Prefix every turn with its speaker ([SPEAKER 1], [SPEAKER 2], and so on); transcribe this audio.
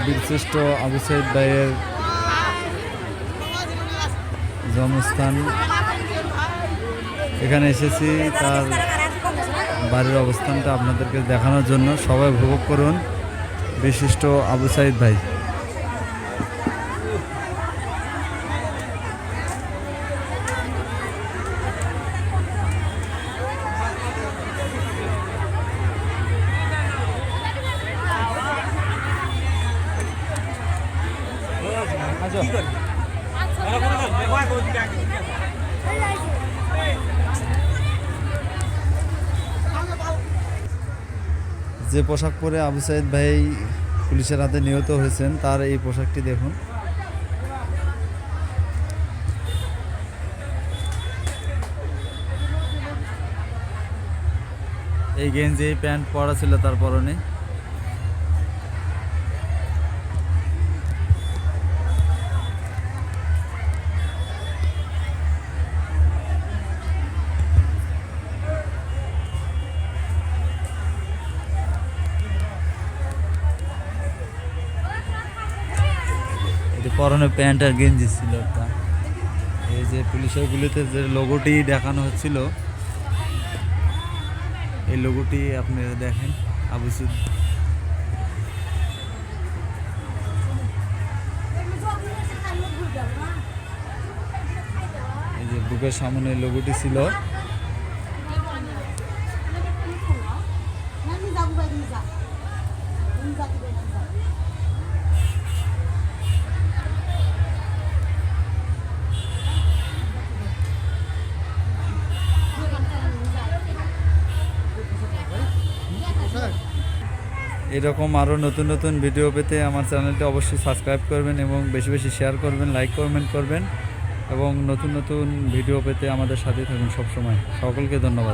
[SPEAKER 1] বীরশ্রেষ্ঠ আবু সাইদ ভাইয়ের জন্মস্থান। এখানে এসেছি তার বাড়ির অবস্থানটা আপনাদেরকে দেখানোর জন্য। সবাই উপভোগ করুন বিশিষ্ট আবু সাইদ ভাই। যে পোশাক পরে আবু সাইদ ভাই পুলিশের হাতে নিহত হয়েছেন তার এই পোশাকটি দেখুন। এই গেঞ্জি প্যান্ট পরা ছিল তার পরনে। পরনে প্যান্ট আর গেঞ্জি ছিল একটা। এই যে পুলিশের গুলিতে যে লোগোটি দেখানো হচ্ছিল, এই লোগোটি আপনারা দেখেন আবু সাইদ। এই যে বুকের সামনে লোগোটি ছিল। এরকম আরও নতুন নতুন ভিডিও পেতে আমার চ্যানেলটি অবশ্যই সাবস্ক্রাইব করবেন এবং বেশি বেশি শেয়ার করবেন, লাইক কমেন্ট করবেন এবং নতুন নতুন ভিডিও পেতে আমাদের সাথে থাকুন সবসময়। সকলকে ধন্যবাদ।